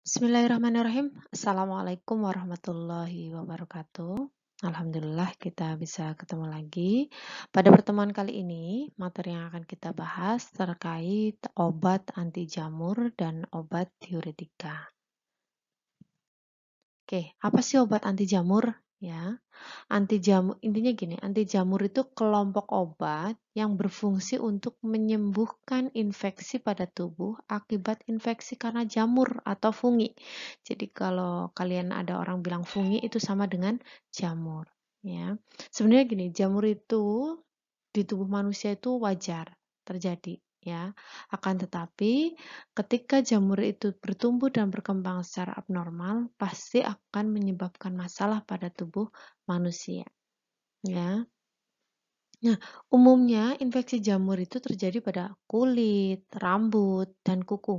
Bismillahirrahmanirrahim. Assalamualaikum warahmatullahi wabarakatuh. Alhamdulillah kita bisa ketemu lagi. Pada pertemuan kali ini, materi yang akan kita bahas terkait obat anti jamur dan obat diuretika. Oke, apa sih obat anti jamur? Ya, anti jamur intinya gini, anti jamur itu kelompok obat yang berfungsi untuk menyembuhkan infeksi pada tubuh akibat infeksi karena jamur atau fungi. Jadi kalau kalian ada orang bilang fungi itu sama dengan jamur, ya. Sebenarnya gini, jamur itu di tubuh manusia itu wajar terjadi, ya. Akan tetapi ketika jamur itu bertumbuh dan berkembang secara abnormal, pasti akan menyebabkan masalah pada tubuh manusia, ya. Nah, umumnya infeksi jamur itu terjadi pada kulit, rambut, dan kuku.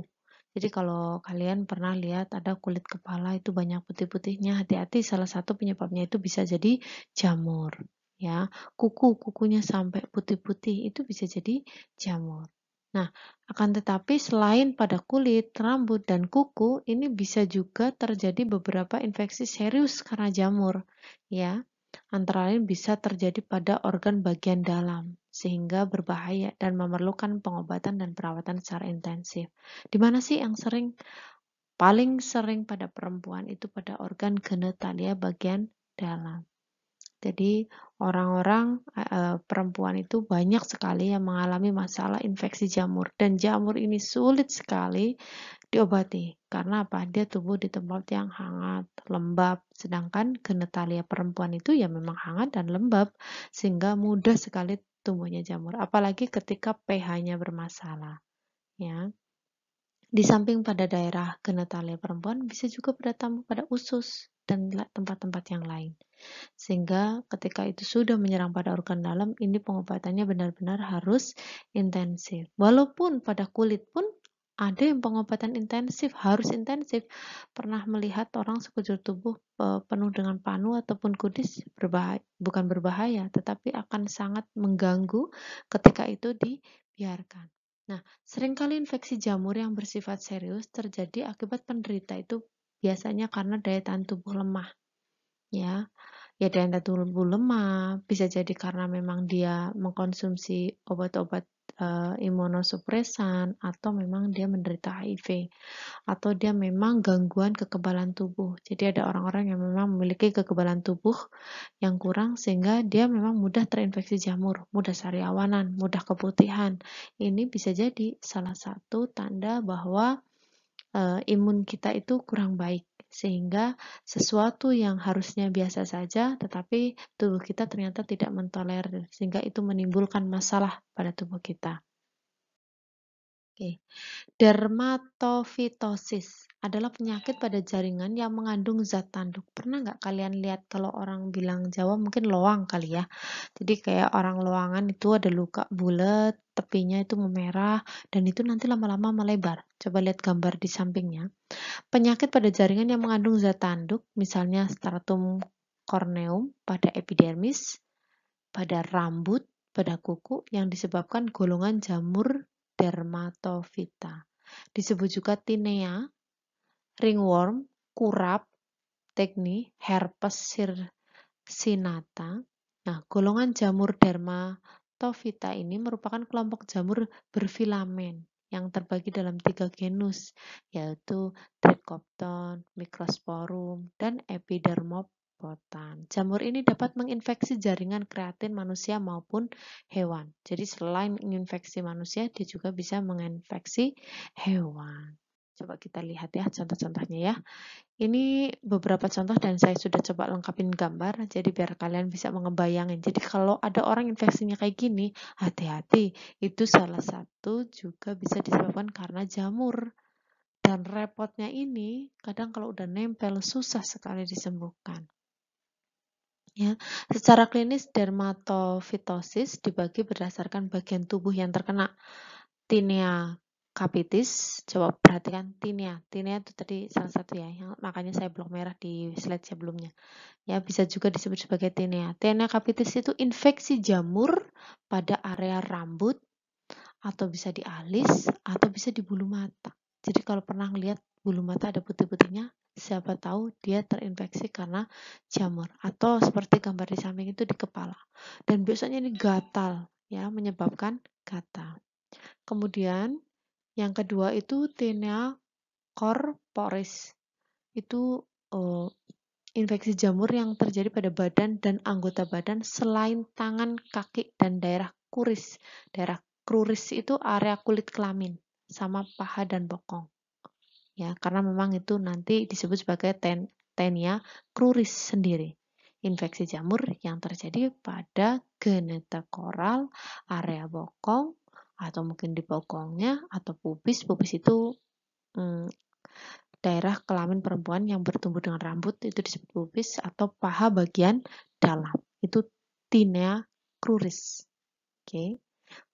Jadi kalau kalian pernah lihat ada kulit kepala itu banyak putih-putihnya, hati-hati salah satu penyebabnya itu bisa jadi jamur. Ya, kukunya sampai putih-putih itu bisa jadi jamur. Nah, akan tetapi selain pada kulit, rambut, dan kuku, ini bisa juga terjadi beberapa infeksi serius karena jamur. Ya, antara lain bisa terjadi pada organ bagian dalam, sehingga berbahaya dan memerlukan pengobatan dan perawatan secara intensif. Di mana sih yang paling sering pada perempuan itu pada organ genitalia bagian dalam. Jadi orang-orang perempuan itu banyak sekali yang mengalami masalah infeksi jamur dan jamur ini sulit sekali diobati karena apa? Dia tumbuh di tempat yang hangat, lembab, sedangkan genitalia perempuan itu ya memang hangat dan lembab sehingga mudah sekali tumbuhnya jamur, apalagi ketika pH-nya bermasalah, ya. Di samping pada daerah genitalia perempuan bisa juga pada usus dan tempat-tempat yang lain. Sehingga ketika itu sudah menyerang pada organ dalam, ini pengobatannya benar-benar harus intensif. Walaupun pada kulit pun ada yang pengobatan intensif, harus intensif. Pernah melihat orang sekujur tubuh penuh dengan panu ataupun kudis, bukan berbahaya, tetapi akan sangat mengganggu ketika itu dibiarkan. Nah, seringkali infeksi jamur yang bersifat serius terjadi akibat penderita itu biasanya karena daya tahan tubuh lemah. Ya, ya daya tahan tubuh lemah bisa jadi karena memang dia mengkonsumsi obat-obat imunosupresan atau memang dia menderita HIV atau dia memang gangguan kekebalan tubuh. Jadi ada orang-orang yang memang memiliki kekebalan tubuh yang kurang sehingga dia memang mudah terinfeksi jamur, mudah sariawanan, mudah keputihan. Ini bisa jadi salah satu tanda bahwa imun kita itu kurang baik, sehingga sesuatu yang harusnya biasa saja, tetapi tubuh kita ternyata tidak mentolerir, sehingga itu menimbulkan masalah pada tubuh kita. Oke. Dermatofitosis adalah penyakit pada jaringan yang mengandung zat tanduk. Pernah nggak kalian lihat kalau orang bilang Jawa mungkin loang kali ya. Jadi kayak orang loangan itu ada luka bulat, tepinya itu memerah, dan itu nanti lama-lama melebar. Coba lihat gambar di sampingnya. Penyakit pada jaringan yang mengandung zat tanduk, misalnya stratum corneum pada epidermis, pada rambut, pada kuku yang disebabkan golongan jamur dermatofita. Disebut juga tinea, ringworm, kurap, tekni, herpes circinata. Nah, golongan jamur dermatofita ini merupakan kelompok jamur berfilamen yang terbagi dalam 3 genus, yaitu Trichopton, Microsporum, dan Epidermopotan. Jamur ini dapat menginfeksi jaringan kreatin manusia maupun hewan. Jadi selain menginfeksi manusia, dia juga bisa menginfeksi hewan. Coba kita lihat ya contoh-contohnya ya. Ini beberapa contoh dan saya sudah coba lengkapin gambar, jadi biar kalian bisa mengebayangin. Jadi kalau ada orang infeksinya kayak gini, hati-hati. Itu salah satu juga bisa disebabkan karena jamur. Dan repotnya ini, kadang kalau udah nempel, susah sekali disembuhkan. Ya, secara klinis dermatofitosis dibagi berdasarkan bagian tubuh yang terkena. Tinea capitis, coba perhatikan tinea. Tinea itu tadi salah satu ya, yang makanya saya blok merah di slide sebelumnya. Ya, bisa juga disebut sebagai tinea. Tinea capitis itu infeksi jamur pada area rambut atau bisa di alis atau bisa di bulu mata. Jadi kalau pernah lihat bulu mata ada putih-putihnya, siapa tahu dia terinfeksi karena jamur. Atau seperti gambar di samping itu di kepala. Dan biasanya ini gatal, ya, menyebabkan gatal. Kemudian yang kedua itu tinea corporis. Itu infeksi jamur yang terjadi pada badan dan anggota badan selain tangan, kaki, dan daerah kuris. Daerah kruris itu area kulit kelamin sama paha dan bokong. Ya, karena memang itu nanti disebut sebagai tinea cruris sendiri. Infeksi jamur yang terjadi pada geneta koral, area bokong, atau mungkin di bokongnya, atau pubis. Pubis itu daerah kelamin perempuan yang bertumbuh dengan rambut, itu disebut pubis, atau paha bagian dalam. Itu tinea cruris. Oke.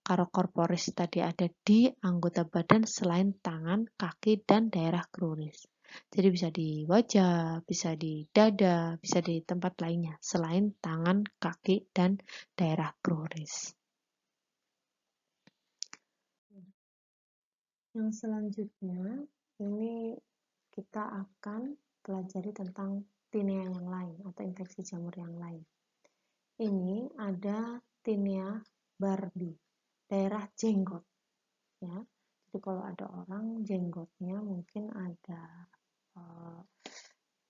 Kalau corporis tadi ada di anggota badan selain tangan, kaki, dan daerah kruris. Jadi bisa di wajah, bisa di dada, bisa di tempat lainnya selain tangan, kaki, dan daerah kruris. Yang selanjutnya ini kita akan pelajari tentang tinea yang lain atau infeksi jamur yang lain. Ini ada tinea Barbie, daerah jenggot. Ya, jadi kalau ada orang jenggotnya mungkin ada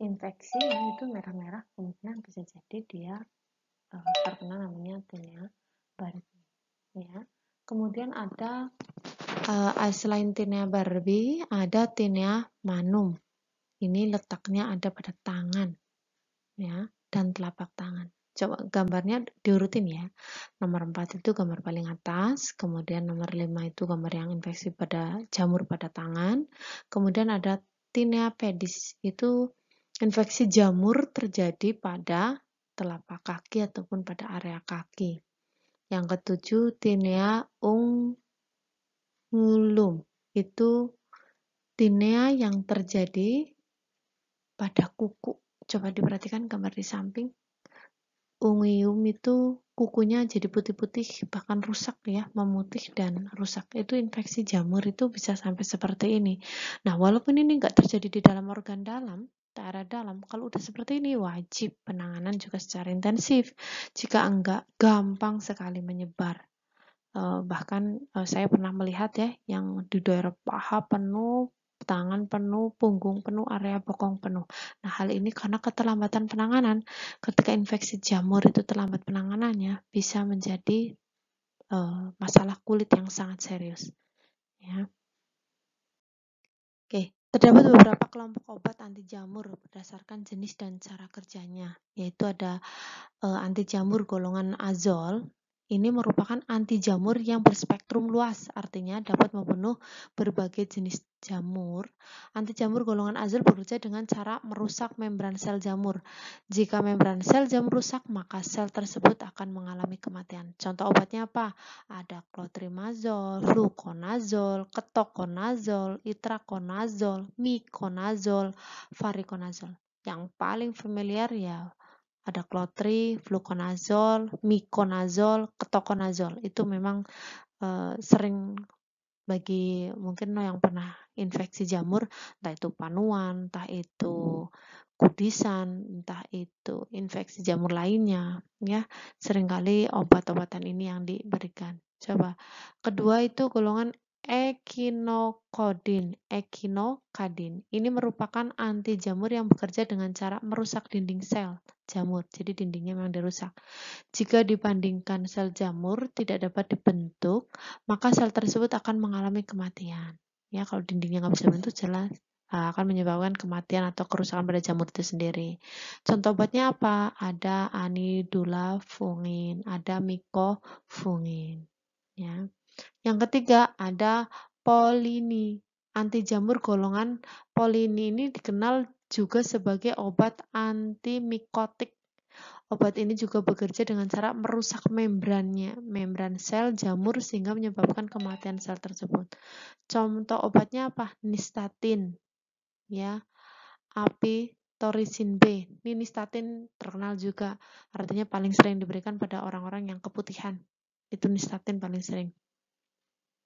infeksi itu merah-merah, kemungkinan bisa jadi dia terkena namanya tinea Barbie. Ya, kemudian ada selain tinea Barbie ada tinea manum. Ini letaknya ada pada tangan, ya, dan telapak tangan. Coba gambarnya diurutin ya. Nomor 4 itu gambar paling atas, kemudian nomor 5 itu gambar yang infeksi pada jamur pada tangan, kemudian ada tinea pedis, itu infeksi jamur terjadi pada telapak kaki ataupun pada area kaki. Yang ketujuh tinea ungulum, itu tinea yang terjadi pada kuku. Coba diperhatikan gambar di samping. Ungium itu kukunya jadi putih-putih, bahkan rusak ya, memutih dan rusak. Itu infeksi jamur itu bisa sampai seperti ini. Nah, walaupun ini nggak terjadi di dalam organ dalam, daerah dalam, kalau udah seperti ini wajib penanganan juga secara intensif. Jika enggak, gampang sekali menyebar. Bahkan saya pernah melihat ya, yang di daerah paha penuh, tangan penuh, punggung penuh, area bokong penuh. Nah, hal ini karena keterlambatan penanganan. Ketika infeksi jamur itu terlambat penanganannya, bisa menjadi masalah kulit yang sangat serius. Ya. Oke, terdapat beberapa kelompok obat anti jamur berdasarkan jenis dan cara kerjanya, yaitu ada anti jamur golongan azol. Ini merupakan anti jamur yang berspektrum luas, artinya dapat membunuh berbagai jenis jamur. Anti jamur golongan azol bekerja dengan cara merusak membran sel jamur. Jika membran sel jamur rusak, maka sel tersebut akan mengalami kematian. Contoh obatnya apa? Ada clotrimazole, fluconazole, ketoconazole, itraconazole, miconazole, variconazole. Yang paling familiar ya ada clotri, fluconazole, miconazole, ketoconazole. Itu memang sering bagi mungkin yang pernah infeksi jamur, entah itu panuan, entah itu kudisan, entah itu infeksi jamur lainnya, ya. Seringkali obat-obatan ini yang diberikan. Coba. Kedua itu golongan echinocodin. Ini merupakan anti jamur yang bekerja dengan cara merusak dinding sel jamur. Jadi dindingnya memang dirusak. Jika dibandingkan sel jamur tidak dapat dibentuk, maka sel tersebut akan mengalami kematian. Ya, kalau dindingnya nggak bisa dibentuk jelas akan menyebabkan kematian atau kerusakan pada jamur itu sendiri. Contoh obatnya apa? Ada anidulafungin, ada micofungin. Ya. Yang ketiga ada polini. Anti jamur golongan polini ini dikenal juga sebagai obat antimikotik. Obat ini juga bekerja dengan cara merusak membran sel jamur sehingga menyebabkan kematian sel tersebut. Contoh obatnya apa? Nistatin, ya, apitorisin B. Ini nistatin terkenal juga, artinya paling sering diberikan pada orang-orang yang keputihan. Itu nistatin paling sering.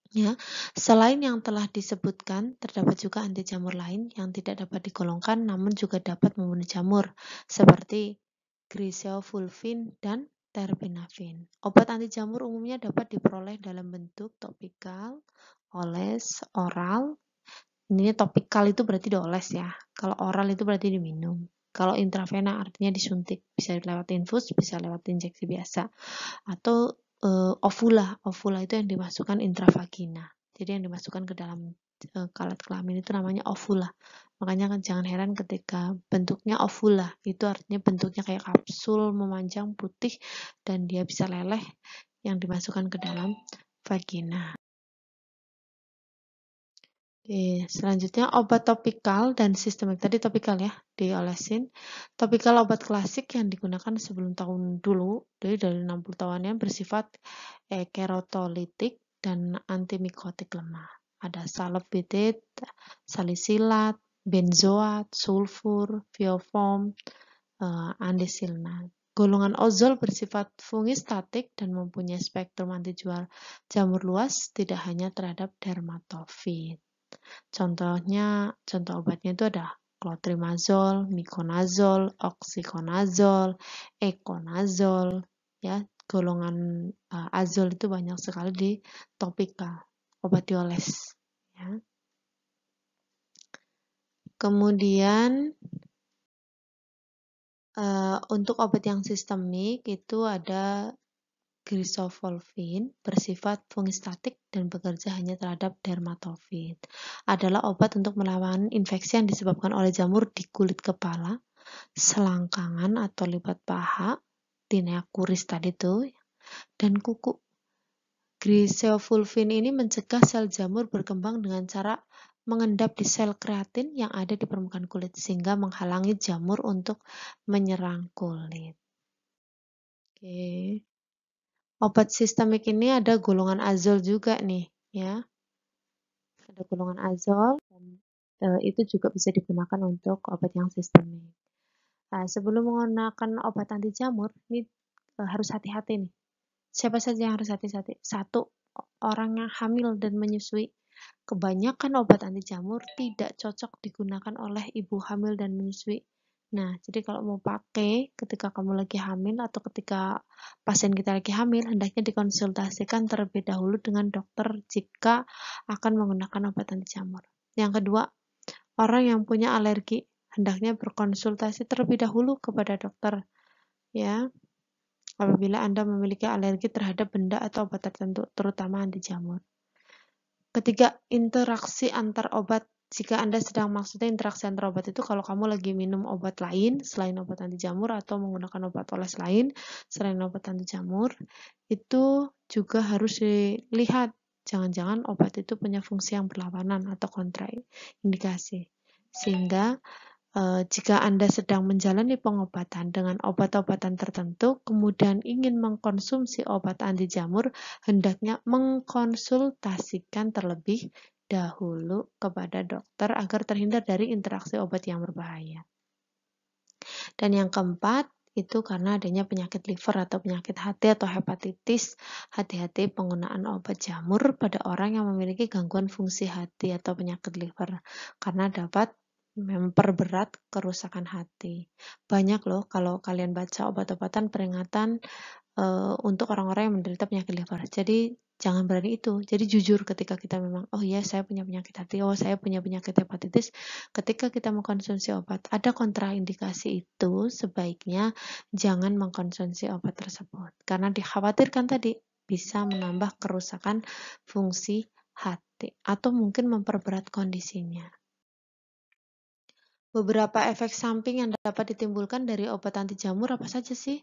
Ya, selain yang telah disebutkan, terdapat juga anti jamur lain yang tidak dapat digolongkan namun juga dapat membunuh jamur, seperti griseofulvin dan terbinafin. Obat anti jamur umumnya dapat diperoleh dalam bentuk topikal, oles, oral. Ini topikal itu berarti dioles ya. Kalau oral itu berarti diminum. Kalau intravena artinya disuntik, bisa lewat infus, bisa lewat injeksi biasa. Atau ovula. Ovula itu yang dimasukkan intravagina. Jadi yang dimasukkan ke dalam kalat kelamin itu namanya ovula. Makanya kan jangan heran ketika bentuknya ovula, itu artinya bentuknya kayak kapsul memanjang putih dan dia bisa leleh yang dimasukkan ke dalam vagina. Oke, selanjutnya obat topikal dan sistemik. Tadi topikal ya, diolesin. Topikal obat klasik yang digunakan sebelum tahun dulu, jadi dari 60 tahunan bersifat kerotolitik dan antimikotik lemah. Ada salpeted, salisilat, benzoat, sulfur, vioform, andesilnat. Golongan ozol bersifat fungistatik dan mempunyai spektrum anti jamur luas, tidak hanya terhadap dermatofit. Contoh obatnya itu ada clotrimazole, miconazole, oxyconazole, econazole, ya. Golongan azol itu banyak sekali di topikal, obat dioles, ya. Kemudian untuk obat yang sistemik itu ada griseofulvin, bersifat fungistatik dan bekerja hanya terhadap dermatofit. Adalah obat untuk melawan infeksi yang disebabkan oleh jamur di kulit kepala, selangkangan atau lipat paha, tinea kuris tadi tuh, dan kuku. Griseofulvin ini mencegah sel jamur berkembang dengan cara mengendap di sel kreatin yang ada di permukaan kulit sehingga menghalangi jamur untuk menyerang kulit. Oke. Obat sistemik ini ada golongan azol juga nih, ya. Ada golongan azol dan itu juga bisa digunakan untuk obat yang sistemik. Nah, sebelum menggunakan obat anti jamur, ini harus hati-hati nih. Siapa saja yang harus hati-hati? Satu, orang yang hamil dan menyusui. Kebanyakan obat anti jamur tidak cocok digunakan oleh ibu hamil dan menyusui. Nah, jadi kalau mau pakai ketika kamu lagi hamil atau ketika pasien kita lagi hamil, hendaknya dikonsultasikan terlebih dahulu dengan dokter jika akan menggunakan obat anti jamur. Yang kedua, orang yang punya alergi hendaknya berkonsultasi terlebih dahulu kepada dokter, ya. Apabila Anda memiliki alergi terhadap benda atau obat tertentu, terutama anti jamur. Ketiga, interaksi antar obat. Jika Anda sedang maksudnya interaksi antar obat itu kalau kamu lagi minum obat lain selain obat anti jamur atau menggunakan obat oles lain selain obat anti jamur, itu juga harus dilihat. Jangan-jangan obat itu punya fungsi yang berlawanan atau kontraindikasi. Sehingga jika Anda sedang menjalani pengobatan dengan obat-obatan tertentu, kemudian ingin mengkonsumsi obat anti jamur, hendaknya mengkonsultasikan terlebih dahulu kepada dokter agar terhindar dari interaksi obat yang berbahaya. Dan yang keempat, itu karena adanya penyakit liver atau penyakit hati atau hepatitis, hati-hati penggunaan obat jamur pada orang yang memiliki gangguan fungsi hati atau penyakit liver, karena dapat memperberat kerusakan hati. Banyak loh kalau kalian baca obat-obatan peringatan untuk orang-orang yang menderita penyakit liver. Jadi jangan berani itu. Jadi jujur ketika kita memang, oh iya saya punya penyakit hati, oh saya punya penyakit hepatitis. Ketika kita mengkonsumsi obat, ada kontraindikasi itu, sebaiknya jangan mengkonsumsi obat tersebut. Karena dikhawatirkan tadi bisa menambah kerusakan fungsi hati atau mungkin memperberat kondisinya. Beberapa efek samping yang dapat ditimbulkan dari obat anti jamur apa saja sih?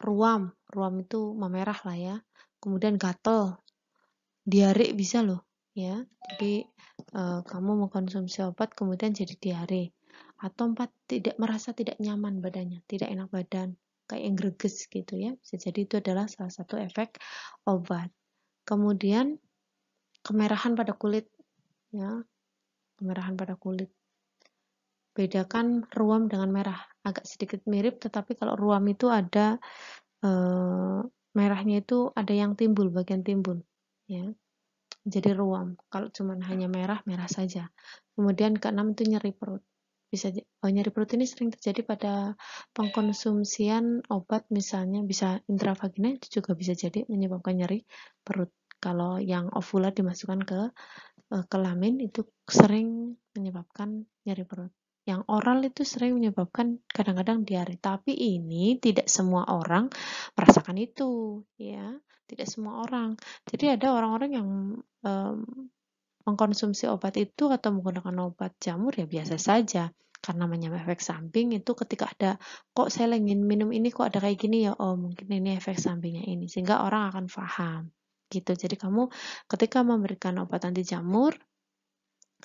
Ruam itu memerah lah ya. Kemudian gatel, diare bisa loh, ya. Jadi kamu mengkonsumsi obat kemudian jadi diare. Atau tidak merasa tidak nyaman badannya, tidak enak badan, kayak yang greges gitu ya. Bisa jadi itu adalah salah satu efek obat. Kemudian kemerahan pada kulit, ya, kemerahan pada kulit. Bedakan ruam dengan merah, agak sedikit mirip, tetapi kalau ruam itu ada merahnya itu ada yang timbul, bagian timbul, ya. jadi ruam. Kalau cuma hanya merah, merah saja. Kemudian keenam itu nyeri perut. Nyeri perut ini sering terjadi pada pengkonsumsian obat, misalnya bisa intravagina, itu juga bisa jadi menyebabkan nyeri perut. Kalau yang ovulat dimasukkan ke kelamin itu sering menyebabkan nyeri perut. Yang oral itu sering menyebabkan kadang-kadang diare. Tapi ini tidak semua orang merasakan itu, ya. Tidak semua orang. Jadi ada orang-orang yang um, mengkonsumsi obat itu atau menggunakan obat jamur ya biasa saja. Karena namanya efek samping itu ketika ada, kok saya ingin minum ini kok ada kayak gini ya, oh mungkin ini efek sampingnya ini. Sehingga orang akan paham. Gitu. Jadi kamu ketika memberikan obat anti jamur,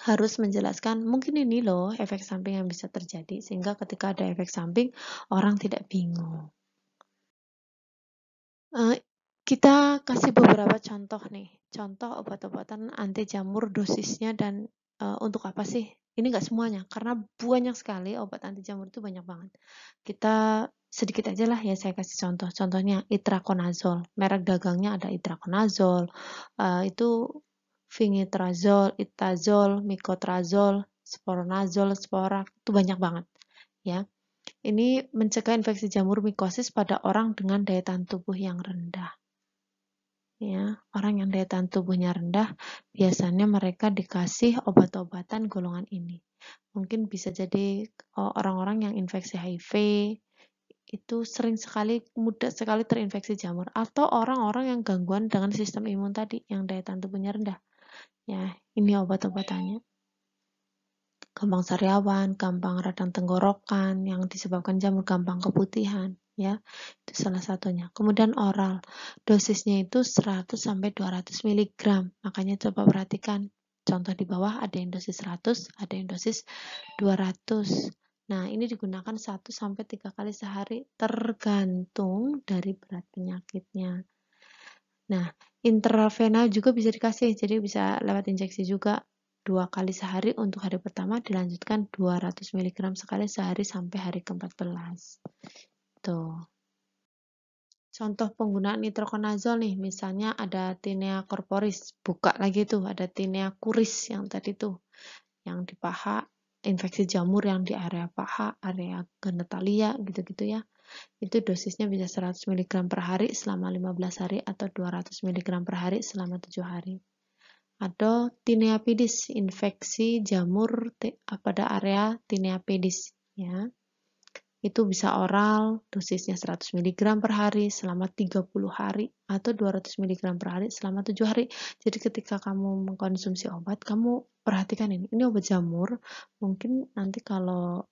harus menjelaskan mungkin ini loh efek samping yang bisa terjadi, sehingga ketika ada efek samping orang tidak bingung. Kita kasih beberapa contoh nih, contoh obat-obatan anti jamur dosisnya dan untuk apa sih. Ini nggak semuanya karena banyak sekali obat anti jamur itu, banyak banget. Kita sedikit aja lah ya, saya kasih contoh. Contohnya itraconazole, merek dagangnya ada itraconazole, itu vinitrazole, itazole, micotrazole, sporonazole, spora, itu banyak banget ya. Ini mencegah infeksi jamur mikosis pada orang dengan daya tahan tubuh yang rendah. Ya, orang yang daya tahan tubuhnya rendah, biasanya mereka dikasih obat-obatan golongan ini. Mungkin bisa jadi orang-orang yang infeksi HIV, itu sering sekali, mudah sekali terinfeksi jamur. Atau orang-orang yang gangguan dengan sistem imun tadi, yang daya tahan tubuhnya rendah. Ya, ini obat-obatannya. Gampang sariawan, gampang radang tenggorokan, yang disebabkan jamur, gampang keputihan, ya. Itu salah satunya. Kemudian oral, dosisnya itu 100 sampai 200 mg. Makanya coba perhatikan. Contoh di bawah ada yang dosis 100, ada yang dosis 200. Nah, ini digunakan 1 sampai 3 kali sehari tergantung dari berat penyakitnya. Nah, intravenal juga bisa dikasih, jadi bisa lewat injeksi juga 2 kali sehari untuk hari pertama, dilanjutkan 200 mg sekali sehari sampai hari ke-14. Tuh. Contoh penggunaan itraconazole nih, misalnya ada Tinea corporis, buka lagi tuh, ada Tinea curis yang tadi tuh, yang di paha, infeksi jamur yang di area paha, area genitalia gitu-gitu ya. Itu dosisnya bisa 100 mg per hari selama 15 hari atau 200 mg per hari selama 7 hari. Ada Tinea pedis, infeksi jamur pada area Tinea pedis ya. Itu bisa oral, dosisnya 100 mg per hari selama 30 hari atau 200 mg per hari selama 7 hari. Jadi ketika kamu mengkonsumsi obat, kamu perhatikan ini obat jamur, mungkin nanti kalau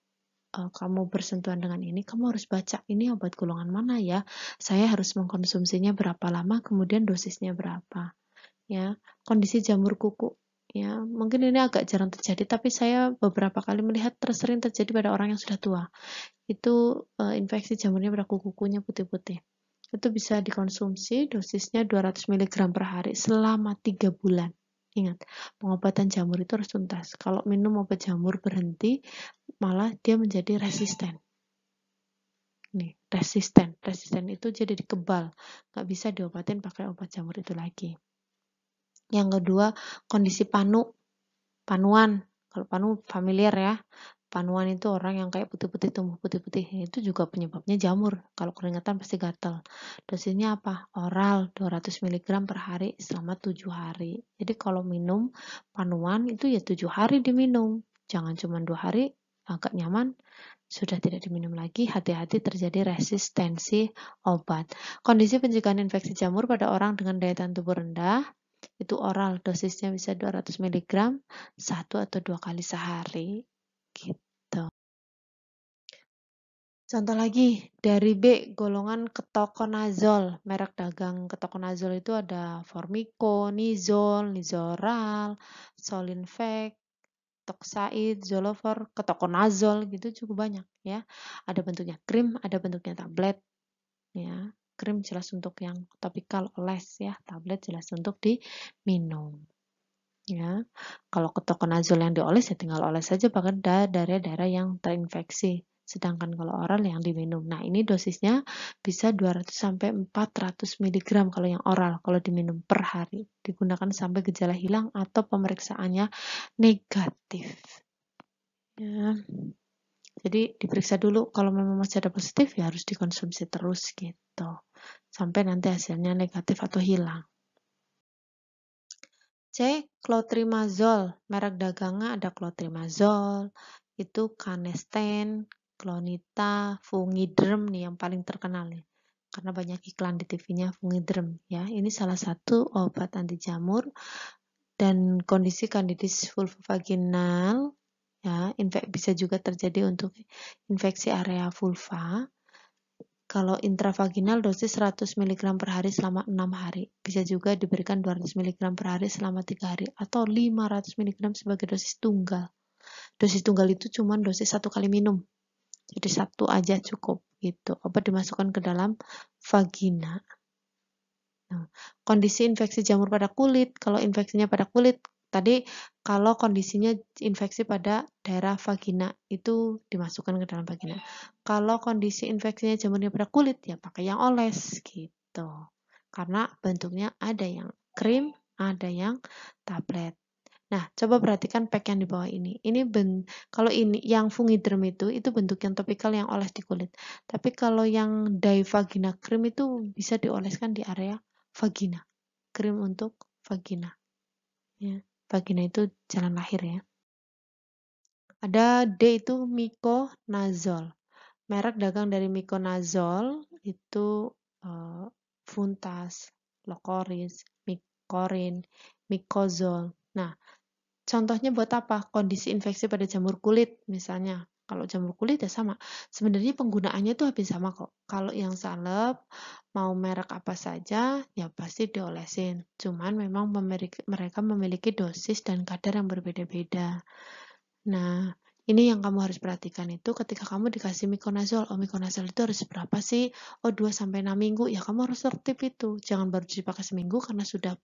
kamu bersentuhan dengan ini, kamu harus baca ini obat golongan mana ya, saya harus mengkonsumsinya berapa lama, kemudian dosisnya berapa ya. Kondisi jamur kuku ya, mungkin ini agak jarang terjadi, tapi saya beberapa kali melihat sering terjadi pada orang yang sudah tua. Itu infeksi jamurnya pada kuku-kukunya putih-putih. Itu bisa dikonsumsi, dosisnya 200 mg per hari selama 3 bulan. Ingat, pengobatan jamur itu harus tuntas. Kalau minum obat jamur berhenti, malah dia menjadi resisten. Nih, resisten. Resisten itu jadi kebal. Nggak bisa diobatin pakai obat jamur itu lagi. Yang kedua, kondisi panuan. Kalau panu familiar ya. Panuan itu orang yang kayak putih-putih, tumbuh putih-putih. Itu juga penyebabnya jamur. Kalau keringetan pasti gatal. Dosisnya apa? Oral 200 mg per hari selama 7 hari. Jadi kalau minum panuan itu ya 7 hari diminum. Jangan cuma 2 hari, agak nyaman, sudah tidak diminum lagi. Hati-hati terjadi resistensi obat. Kondisi pencegahan infeksi jamur pada orang dengan daya tahan tubuh rendah, itu oral, dosisnya bisa 200 mg 1 atau 2 kali sehari gitu. Contoh lagi dari B, golongan ketoconazole, merek dagang ketoconazole itu ada Formico, Nizol, Nizoral, Solinvac, Toxaid, Zolofor, ketoconazole gitu cukup banyak ya. Ada bentuknya krim, ada bentuknya tablet ya. Krim jelas untuk yang topikal oles ya, tablet jelas untuk diminum. Ya, kalau ketoconazole yang dioles ya tinggal oles saja pada daerah-daerah yang terinfeksi. sedangkan kalau oral yang diminum. Nah, ini dosisnya bisa 200 sampai 400 mg kalau yang oral, kalau diminum per hari. Digunakan sampai gejala hilang atau pemeriksaannya negatif. Ya. Jadi diperiksa dulu, kalau memang masih ada positif ya harus dikonsumsi terus gitu. Sampai nanti hasilnya negatif atau hilang. C. Clotrimazole. Merek dagangnya ada clotrimazole, itu Canesten, Clonita, Fungidrem nih yang paling terkenal nih. Karena banyak iklan di TV-nya Fungidrem ya. Ini salah satu obat anti jamur dan kondisi kandidis vulvovaginal ya, bisa juga terjadi untuk infeksi area vulva. Kalau intravaginal dosis 100 mg per hari selama 6 hari. Bisa juga diberikan 200 mg per hari selama 3 hari atau 500 mg sebagai dosis tunggal. Dosis tunggal itu cuma dosis 1 kali minum. Jadi 1 aja cukup gitu. Obat dimasukkan ke dalam vagina. Nah, kondisi infeksi jamur pada kulit. Kalau infeksinya pada kulit, tadi kalau kondisinya infeksi pada daerah vagina itu dimasukkan ke dalam vagina. Kalau kondisi infeksinya jamurnya pada kulit ya pakai yang oles gitu. Karena bentuknya ada yang krim, ada yang tablet. Nah, coba perhatikan pack yang di bawah ini. Kalau ini yang Fungidrem itu bentuk yang topikal yang oles di kulit. Tapi kalau yang Dayvagina Cream itu bisa dioleskan di area vagina. Krim untuk vagina. Ya, vagina itu jalan lahir ya. Ada D itu Miconazole. Merek dagang dari Miconazole itu Funtas, Locoris, Micorin, Micozol. Nah, contohnya buat apa? Kondisi infeksi pada jamur kulit misalnya. Kalau jamur kulit ya sama. Sebenarnya penggunaannya tuh hampir sama kok. Kalau yang salep, mau merek apa saja, ya pasti diolesin. Cuman memang mereka memiliki dosis dan kadar yang berbeda-beda. Nah, ini yang kamu harus perhatikan itu ketika kamu dikasih Miconazole. Oh, Miconazole itu harus berapa sih? Oh, 2-6 minggu. Ya, kamu harus tertib itu. Jangan baru dipakai seminggu karena sudah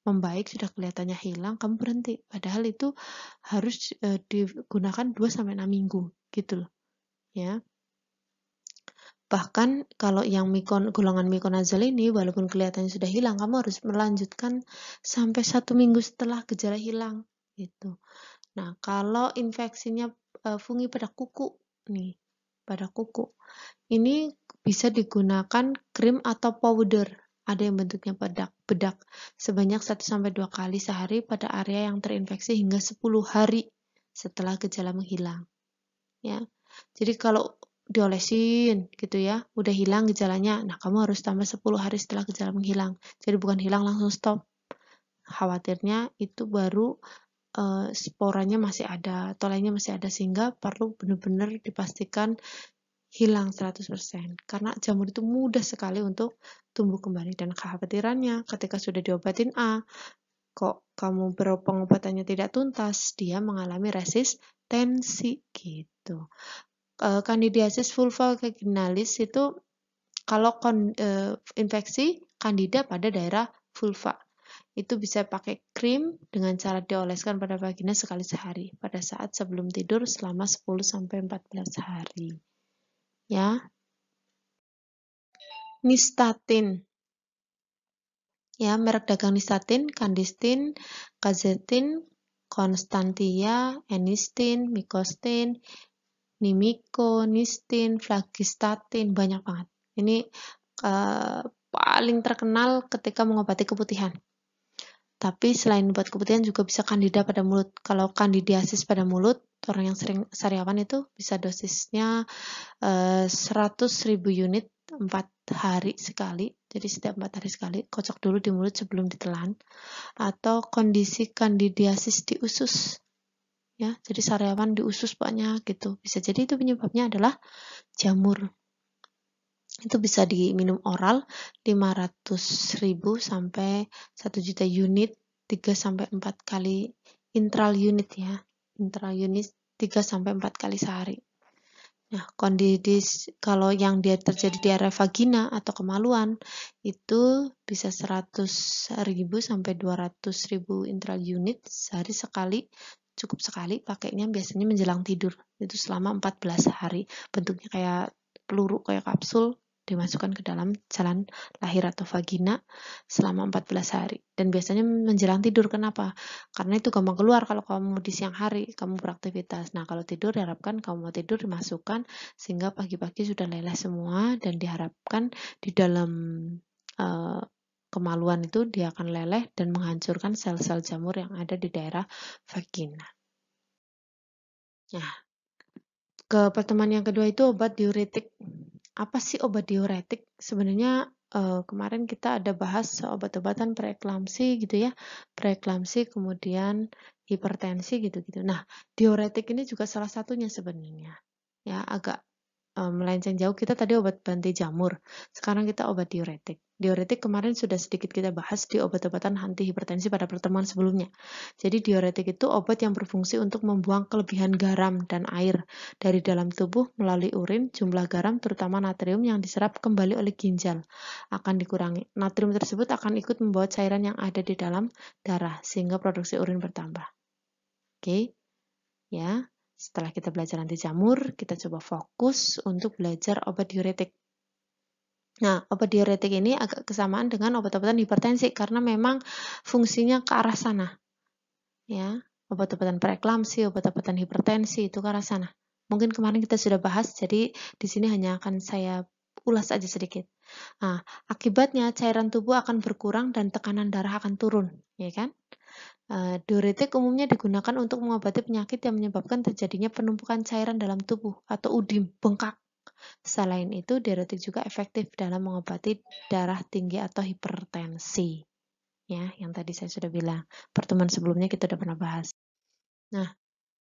membaik, sudah kelihatannya hilang, kamu berhenti. Padahal itu harus digunakan 2-6 minggu gitu loh. Ya. Bahkan kalau yang golongan Miconazole ini, walaupun kelihatannya sudah hilang, kamu harus melanjutkan sampai 1 minggu setelah gejala hilang. Gitu. Nah, kalau infeksinya fungi pada kuku nih, pada kuku. Ini bisa digunakan krim atau powder. Ada yang bentuknya bedak sebanyak 1-2 kali sehari pada area yang terinfeksi hingga 10 hari setelah gejala menghilang. Ya. Jadi kalau diolesin gitu ya, udah hilang gejalanya. Nah, kamu harus tambah 10 hari setelah gejala menghilang. Jadi bukan hilang langsung stop. Khawatirnya itu baru sporanya masih ada, tolanya masih ada, sehingga perlu benar-benar dipastikan hilang 100%. Karena jamur itu mudah sekali untuk tumbuh kembali. Dan kekhawatirannya ketika sudah diobatin A, kok kamu pengobatannya tidak tuntas, dia mengalami resistensi gitu. Candidiasis vulvovaginalis itu kalau infeksi candida pada daerah vulva. Itu bisa pakai krim dengan cara dioleskan pada vagina sekali sehari pada saat sebelum tidur selama 10-14 hari. Ya. Nystatin. Ya, merek dagang Nystatin, Candestin, Qazetin, Constantia, Enistin, Mycostin, Nimico, Nistin, Phlogistatin, banyak banget. Ini paling terkenal ketika mengobati keputihan. Tapi selain obat keputihan juga bisa kandida pada mulut. Kalau kandidiasis pada mulut, orang yang sering sariawan itu bisa dosisnya 100.000 unit 4 hari sekali. Jadi setiap 4 hari sekali, kocok dulu di mulut sebelum ditelan. Atau kondisi kandidiasis di usus. Ya, jadi sariawan di usus banyak gitu. Bisa jadi itu penyebabnya adalah jamur. Itu bisa diminum oral 500.000 sampai 1 juta unit 3-4 kali intral unit ya. Intral unit 3-4 kali sehari. Nah, kondisi kalau yang dia terjadi di area vagina atau kemaluan itu bisa 100.000 sampai 200.000 intral unit sehari sekali cukup sekali pakainya biasanya menjelang tidur. Itu selama 14 hari. Bentuknya kayak peluru, kayak kapsul, dimasukkan ke dalam jalan lahir atau vagina selama 14 hari. Dan biasanya menjelang tidur. Kenapa? Karena itu gampang keluar kalau kamu di siang hari, kamu beraktivitas. Nah, kalau tidur diharapkan kamu mau tidur dimasukkan sehingga pagi-pagi sudah leleh semua dan diharapkan di dalam kemaluan itu dia akan leleh dan menghancurkan sel-sel jamur yang ada di daerah vagina. Nah, ke pertemuan yang kedua itu obat diuretik. Apa sih obat diuretik? Sebenarnya kemarin kita ada bahas obat-obatan preeklamsi gitu ya. Preeklamsi kemudian hipertensi gitu-gitu. Nah, diuretik ini juga salah satunya sebenarnya. Ya, agak melenceng jauh. Kita tadi obat banti jamur. Sekarang kita obat diuretik. Diuretik kemarin sudah sedikit kita bahas di obat-obatan anti hipertensi pada pertemuan sebelumnya. Jadi diuretik itu obat yang berfungsi untuk membuang kelebihan garam dan air dari dalam tubuh melalui urin. Jumlah garam terutama natrium yang diserap kembali oleh ginjal akan dikurangi. Natrium tersebut akan ikut membawa cairan yang ada di dalam darah sehingga produksi urin bertambah. Oke. Ya. Setelah kita belajar anti jamur, kita coba fokus untuk belajar obat diuretik. Nah, obat diuretik ini agak kesamaan dengan obat-obatan hipertensi karena memang fungsinya ke arah sana. Ya, obat-obatan preeklamsi, obat-obatan hipertensi itu ke arah sana. Mungkin kemarin kita sudah bahas, jadi di sini hanya akan saya ulas aja sedikit. Nah, akibatnya cairan tubuh akan berkurang dan tekanan darah akan turun, ya kan? Diuretik umumnya digunakan untuk mengobati penyakit yang menyebabkan terjadinya penumpukan cairan dalam tubuh atau udim, bengkak. Selain itu, diuretik juga efektif dalam mengobati darah tinggi atau hipertensi. Ya, yang tadi saya sudah bilang. Pertemuan sebelumnya kita sudah pernah bahas. Nah,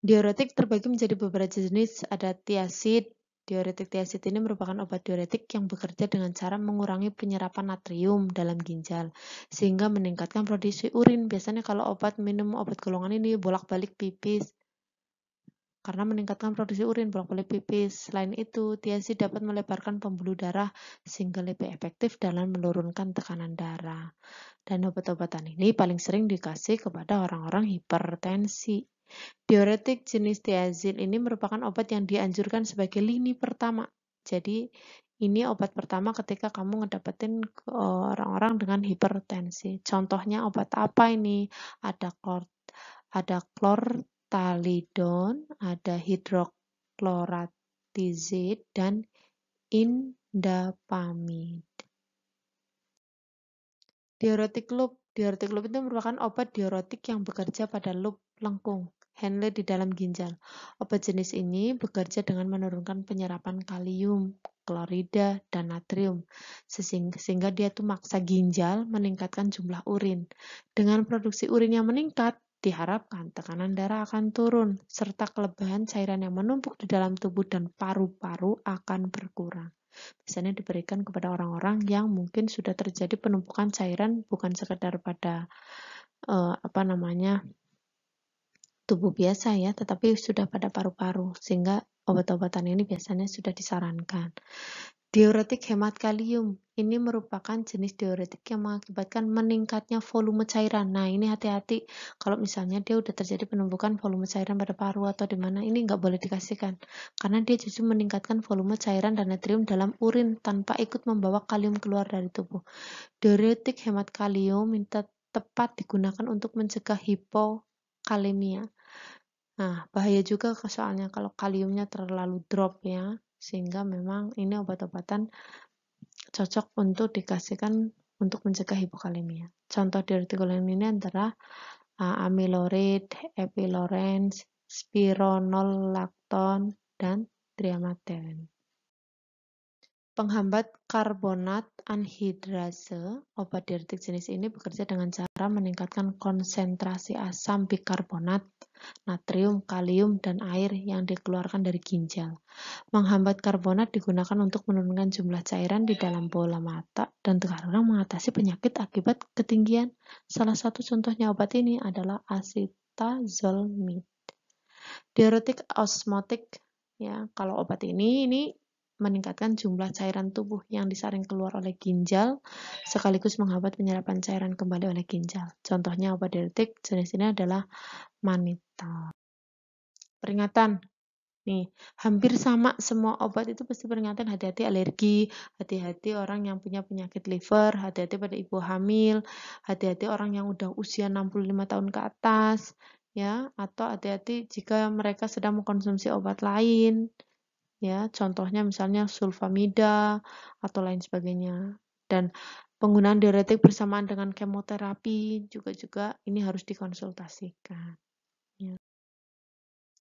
diuretik terbagi menjadi beberapa jenis. Ada thiazid. Diuretik thiazid ini merupakan obat diuretik yang bekerja dengan cara mengurangi penyerapan natrium dalam ginjal sehingga meningkatkan produksi urin. Biasanya kalau minum obat golongan ini bolak-balik pipis karena meningkatkan produksi urin bolak-balik pipis. Selain itu, thiazid dapat melebarkan pembuluh darah sehingga lebih efektif dalam menurunkan tekanan darah. Dan obat-obatan ini paling sering dikasih kepada orang-orang hipertensi. Diuretik jenis thiazid ini merupakan obat yang dianjurkan sebagai lini pertama. Jadi ini obat pertama ketika kamu ngedapetin orang-orang dengan hipertensi. Contohnya obat apa ini? Ada chlorthalidone, ada hidrokloratizid, dan indapamid. Diuretik loop. Diuretik loop itu merupakan obat diuretik yang bekerja pada loop lengkung, Henle di dalam ginjal. Obat jenis ini bekerja dengan menurunkan penyerapan kalium, klorida, dan natrium, sehingga dia tuh maksa ginjal meningkatkan jumlah urin. Dengan produksi urin yang meningkat, diharapkan tekanan darah akan turun, serta kelebihan cairan yang menumpuk di dalam tubuh dan paru-paru akan berkurang. Biasanya diberikan kepada orang-orang yang mungkin sudah terjadi penumpukan cairan bukan sekedar pada tubuh biasa ya, tetapi sudah pada paru-paru sehingga obat-obatan ini biasanya sudah disarankan. Diuretik hemat kalium ini merupakan jenis diuretik yang mengakibatkan meningkatnya volume cairan. Nah, ini hati-hati kalau misalnya dia udah terjadi penumpukan volume cairan pada paru atau di mana, ini nggak boleh dikasihkan karena dia justru meningkatkan volume cairan dan natrium dalam urin tanpa ikut membawa kalium keluar dari tubuh. Diuretik hemat kalium tepat digunakan untuk mencegah hipokalemia. Nah, bahaya juga soalnya kalau kaliumnya terlalu drop ya, sehingga memang ini obat-obatan cocok untuk dikasihkan untuk mencegah hipokalemia. Contoh diuretik ini antara amyloid, epilorens, spironolactone, dan triamcinolone. Penghambat karbonat anhidrase, obat diuretik jenis ini bekerja dengan cara meningkatkan konsentrasi asam bikarbonat, natrium, kalium, dan air yang dikeluarkan dari ginjal. Menghambat karbonat digunakan untuk menurunkan jumlah cairan di dalam bola mata dan terkadang mengatasi penyakit akibat ketinggian. Salah satu contohnya obat ini adalah acetazolmid. Diuretik osmotik, ya, kalau obat ini meningkatkan jumlah cairan tubuh yang disaring keluar oleh ginjal sekaligus menghambat penyerapan cairan kembali oleh ginjal. Contohnya obat diuretik jenis ini adalah mannitol. peringatan. Nih, hampir sama semua obat itu pasti peringatan hati-hati alergi, hati-hati orang yang punya penyakit liver, hati-hati pada ibu hamil, hati-hati orang yang udah usia 65 tahun ke atas, ya, atau hati-hati jika mereka sedang mengkonsumsi obat lain, ya, contohnya misalnya sulfamida atau lain sebagainya. Dan penggunaan diuretik bersamaan dengan kemoterapi juga ini harus dikonsultasikan. Ya.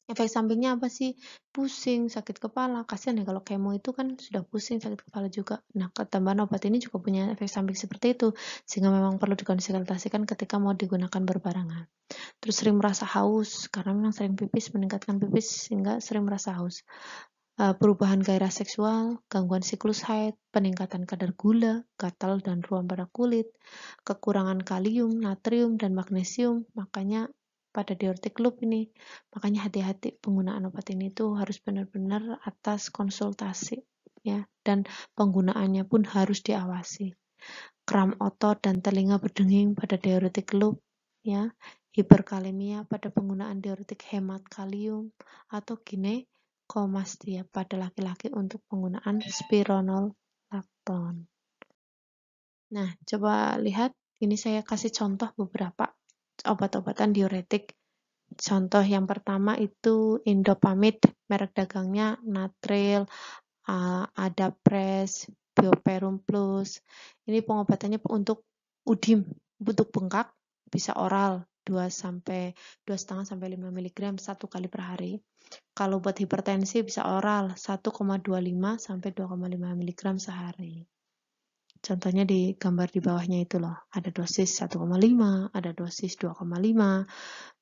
Efek sampingnya apa sih? Pusing, sakit kepala. Kasihan ya kalau kemo itu kan sudah pusing, sakit kepala juga. Nah, ketambahan obat ini juga punya efek samping seperti itu, sehingga memang perlu dikonsultasikan ketika mau digunakan berbarengan. Terus sering merasa haus, karena memang sering pipis, meningkatkan pipis sehingga sering merasa haus. Perubahan gairah seksual, gangguan siklus haid, peningkatan kadar gula, gatal dan ruam pada kulit, kekurangan kalium, natrium, dan magnesium. Makanya pada diuretik loop ini, makanya hati-hati penggunaan obat ini tuh harus benar-benar atas konsultasi, ya, dan penggunaannya pun harus diawasi. Kram otot dan telinga berdenging pada diuretik loop, ya, hiperkalemia pada penggunaan diuretik hemat kalium, atau ginekomastia pada laki-laki untuk penggunaan spironolakton. Nah, coba lihat, ini saya kasih contoh beberapa obat-obatan diuretik. Contoh yang pertama itu Indopamid, merek dagangnya Natril, Adapres, Bioperum Plus. Ini pengobatannya untuk udim, untuk bengkak, bisa oral 2,5 sampai 5 mg 1 kali per hari. Kalau buat hipertensi bisa oral 1,25 sampai 2,5 mg sehari. Contohnya di gambar di bawahnya itu loh, ada dosis 1,5, ada dosis 2,5,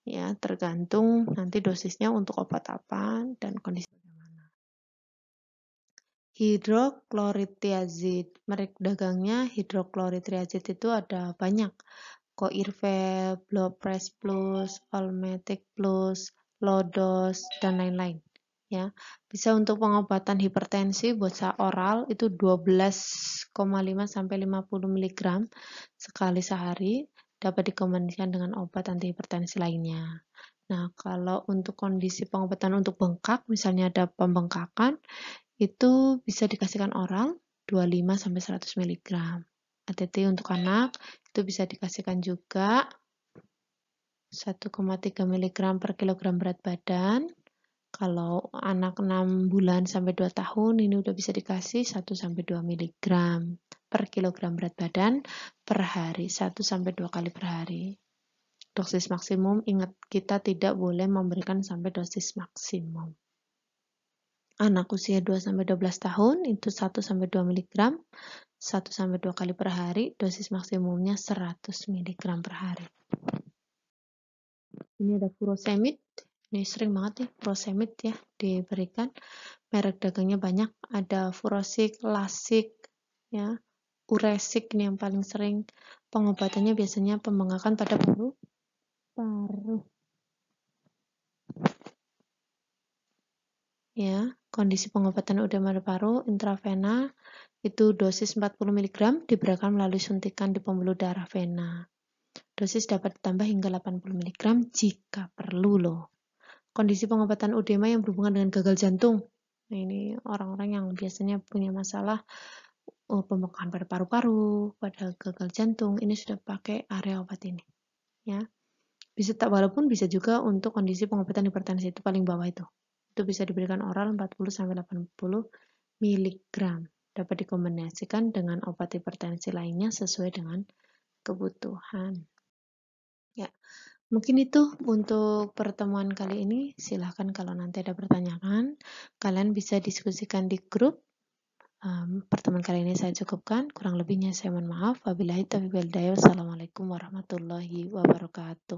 ya tergantung nanti dosisnya untuk obat apa dan kondisi bagaimana. Hidroklorithiazid, merek dagangnya hidroklorithiazid itu ada banyak, Coirvel, Blopres Plus, Olmetic Plus, Lodos, dan lain-lain. Ya, bisa untuk pengobatan hipertensi buat oral itu 12,5 sampai 50 mg sekali sehari, dapat dikombinasikan dengan obat antihipertensi lainnya. Nah, kalau untuk kondisi pengobatan untuk bengkak, misalnya ada pembengkakan, itu bisa dikasihkan oral 25 sampai 100 mg. Hati-hati untuk anak, itu bisa dikasihkan juga 1,3 mg per kilogram berat badan. Kalau anak 6 bulan sampai 2 tahun, ini udah bisa dikasih 1 sampai 2 mg per kilogram berat badan per hari, 1 sampai 2 kali per hari. Dosis maksimum, ingat kita tidak boleh memberikan sampai dosis maksimum. Anak usia 2 sampai 12 tahun itu 1 sampai 2 mg 1 sampai 2 kali per hari, dosis maksimumnya 100 mg per hari. Ini ada furosemid. Ini sering banget nih furosemid ya diberikan. Merek dagangnya banyak, ada Furosik, Lasik, ya, Uresik ini yang paling sering. Pengobatannya biasanya pembengkakan pada paru. Ya, kondisi pengobatan udara paru intravena itu dosis 40 mg diberikan melalui suntikan di pembuluh darah vena. Dosis dapat ditambah hingga 80 mg jika perlu loh. Kondisi pengobatan edema yang berhubungan dengan gagal jantung. Nah, ini orang-orang yang biasanya punya masalah pembengkakan pada paru-paru, pada gagal jantung, ini sudah pakai area obat ini. Ya. Walaupun bisa juga untuk kondisi pengobatan hipertensi itu paling bawah itu. Itu bisa diberikan oral 40 sampai 80 mg. Dapat dikombinasikan dengan obat hipertensi lainnya sesuai dengan kebutuhan. Ya. Mungkin itu untuk pertemuan kali ini. Silahkan kalau nanti ada pertanyaan, kalian bisa diskusikan di grup. Pertemuan kali ini saya cukupkan. Kurang lebihnya saya mohon maaf. Wabillahi taufiq wal hidayah. Wassalamualaikum warahmatullahi wabarakatuh.